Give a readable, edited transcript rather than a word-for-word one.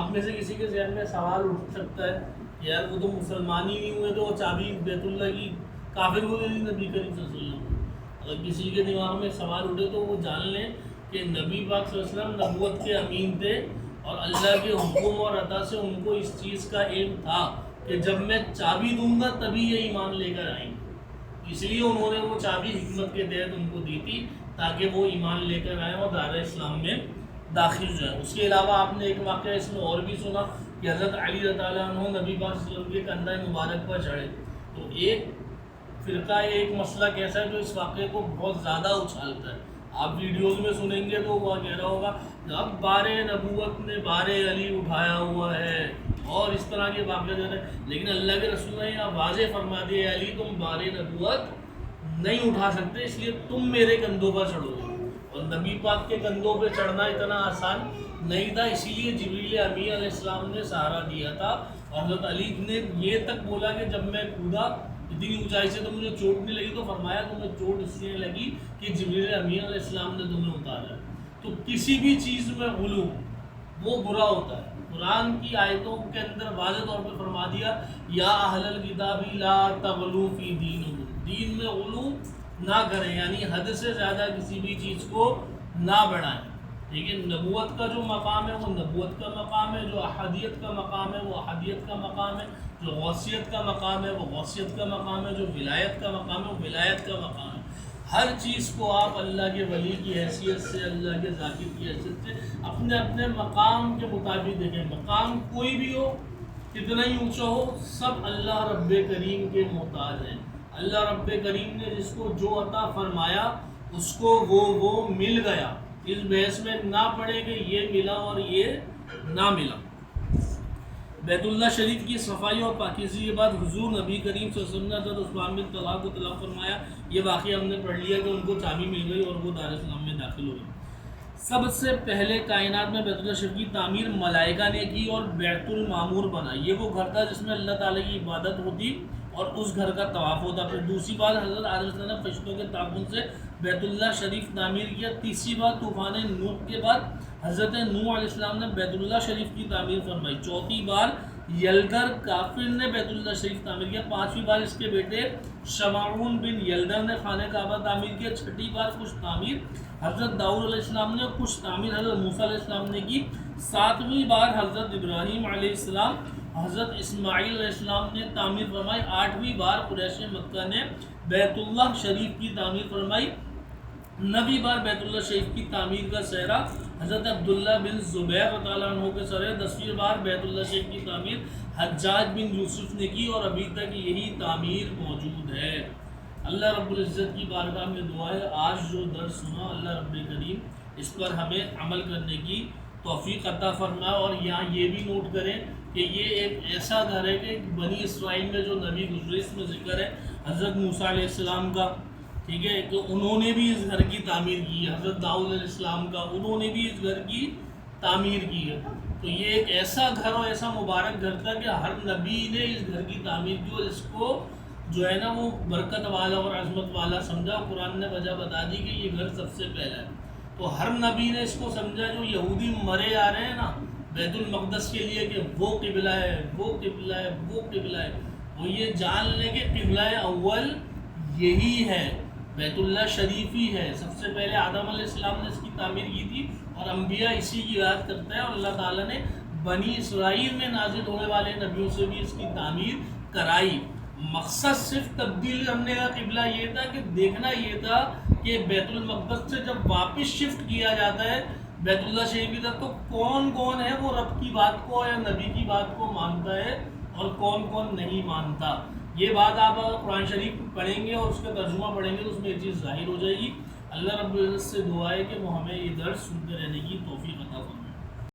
آپ میں سے کسی کے ذہن میں سوال اٹھ سکتا ہے کہ یار وہ تو مسلمان ہی نہیں ہوئے تو وہ چابی بیت اللہ کی کافر کو دے دی نبی کریم صلی اللہ علیہ وسلم. اگر کسی کے دماغ میں سوال اٹھے تو وہ جان لیں کہ نبی پاک صلی اللہ علیہ وسلم نبوت کے امین تھے اور اللہ کے حکم اور عطا سے ان کو اس چیز کا علم تھا کہ جب میں چابی دوں گا تبھی یہ ایمان لے کر آئیں گے. اس لیے انہوں نے وہ چابی حکمت کے تحت ان کو دی تھی تاکہ وہ ایمان لے کر آئیں اور دار اسلام میں داخل ہو جائیں. اس کے علاوہ آپ نے ایک واقعہ اس میں اور بھی سنا کہ حضرت علی رضی اللہ عنہ نبی پاک صلی اللہ علیہ وسلم کے کندھے مبارک پر چڑھے. تو ایک فرقہ ایک مسئلہ کیسا ہے جو اس واقعے کو بہت زیادہ اچھالتا ہے. آپ ویڈیوز میں سنیں گے تو وہ کہہ رہا ہوگا اب بار نبوت نے بار علی اٹھایا ہوا ہے اور اس طرح کے واقعے دے رہے ہیں، لیکن اللہ کے رسول نے یہاں واضح فرما دیا علی تم بار نبوت نہیں اٹھا سکتے اس لیے تم میرے کندھوں پر چڑھو گے. اور نبی پاک کے کندھوں پہ چڑھنا اتنا آسان نہیں تھا، اسی لیے جبریل امین علیہ السلام نے سہارا دیا تھا. اور حضرت علی نے یہ تک بولا کہ جب میں کودا اتنی اونچائی سے تو مجھے چوٹ نہیں لگی، تو فرمایا تمہیں چوٹ اس لیے لگی کہ جبریل امین علیہ السلام نے تمہیں اتارا. تو کسی بھی چیز میں غلو وہ برا ہوتا ہے. قرآن کی آیتوں کے اندر واضح طور پہ فرما دیا یا اہل الکتاب لا تغلو فی دینکم، دین میں غلو نہ کریں، یعنی حد سے زیادہ کسی بھی چیز کو نہ بڑھائیں. لیکن نبوت کا جو مقام ہے وہ نبوت کا مقام ہے، جو احادیت کا مقام ہے وہ احادیت کا مقام ہے، جو غوثیت کا مقام ہے وہ غوثیت کا مقام ہے، جو ولایت کا مقام ہے وہ ولایت کا مقام ہے. ہر چیز کو آپ اللہ کے ولی کی حیثیت سے، اللہ کے ذاکر کی حیثیت سے اپنے اپنے مقام کے مطابق دیکھیں. مقام کوئی بھی ہو، کتنا ہی اونچا ہو، سب اللہ رب کریم کے محتاج ہیں. اللہ رب کریم نے جس کو جو عطا فرمایا اس کو وہ مل گیا. اس بحث میں نہ پڑے کہ یہ ملا اور یہ نہ ملا. بیت اللہ شریف کی صفائی اور پاکیزگی کے بعد حضور نبی کریم صلی اللہ علیہ وسلم نے حضرت عثمان بن طلحہ کو طلب فرمایا. یہ واقعہ ہم نے پڑھ لیا کہ ان کو چابی مل گئی اور وہ دار اسلام میں داخل ہو گئی. سب سے پہلے کائنات میں بیت اللہ شریف کی تعمیر ملائکہ نے کی اور بیت المعمور بنا. یہ وہ گھر تھا جس میں اللہ تعالیٰ کی عبادت ہوتی اور اس گھر کا طواف ہوتا. پھر دوسری بار حضرت آدم علیہ السلام نے فرشتوں کے تعاون سے بیت اللہ شریف تعمیر کیا. تیسری بار طوفان نوح کے بعد حضرت نوح علیہ السلام نے بیت اللہ شریف کی تعمیر فرمائی. چوتھی بار یلدر کافر نے بیت اللہ شریف تعمیر کیا. پانچویں بار اس کے بیٹے شمعون بن یلدر نے خانہ کعبہ تعمیر کیا. چھٹی بار کچھ تعمیر حضرت داؤد علیہ السلام نے، کچھ تعمیر حضرت موسیٰ علیہ السلام نے کی. ساتویں بار حضرت ابراہیم علیہ السلام، حضرت اسماعیل علیہ السلام نے تعمیر فرمائی. آٹھویں بار قریش مکہ نے بیت اللہ شریف کی تعمیر فرمائی. 9ویں بار بیت اللہ شریف کی تعمیر کا سہرا حضرت عبداللہ بن زبیر رضی اللہ عنہ کے سر ہے. 10ویں بار بیت اللہ شریف کی تعمیر حجاج بن یوسف نے کی اور ابھی تک یہی تعمیر موجود ہے. اللہ رب العزت کی بارگاہ میں دعا ہے آج جو درس سنا اللہ رب کریم اس پر ہمیں عمل کرنے کی توفیق عطا فرمائے. اور یہاں یہ بھی نوٹ کریں کہ یہ ایک ایسا گھر ہے کہ بنی اسرائیل میں جو نبی گزرے اس میں ذکر ہے حضرت موسیٰ علیہ السلام کا، ٹھیک ہے، کہ انہوں نے بھی اس گھر کی تعمیر کی ہے. حضرت داؤد علیہ السلام کا، انہوں نے بھی اس گھر کی تعمیر کی ہے. تو یہ ایک ایسا گھر اور ایسا مبارک گھر تھا کہ ہر نبی نے اس گھر کی تعمیر کی اور اس کو جو ہے نا وہ برکت والا اور عظمت والا سمجھا. قرآن نے وجہ بتا دی کہ یہ گھر سب سے پہلا ہے. تو ہر نبی نے اس کو سمجھا. جو یہودی مرے آ رہے ہیں نا بیت المقدس کے لیے کہ وہ قبلہ ہے، وہ قبلہ ہے، وہ قبلہ ہے، وہ یہ جان لیں کہ قبلہ اول یہی ہے، بیت اللہ شریف ہی ہے. سب سے پہلے آدم علیہ السلام نے اس کی تعمیر کی تھی اور انبیاء اسی کی یاد کرتا ہے. اور اللہ تعالیٰ نے بنی اسرائیل میں نازل ہونے والے نبیوں سے بھی اس کی تعمیر کرائی. مقصد صرف تبدیل کرنے کا قبلہ یہ تھا کہ دیکھنا یہ تھا کہ بیت المقدس سے جب واپس شفٹ کیا جاتا ہے بیت اللہ شریف کی طرف تو کون کون ہے وہ رب کی بات کو یا نبی کی بات کو مانتا ہے اور کون کون نہیں مانتا. یہ بات آپ اگر قرآن شریف پڑھیں گے اور اس کا ترجمہ پڑھیں گے تو اس میں یہ چیز ظاہر ہو جائے گی. اللہ رب العزت سے دعا ہے کہ وہ ہمیں یہ درس سنتے رہنے کی توفیق عطا فرمائے.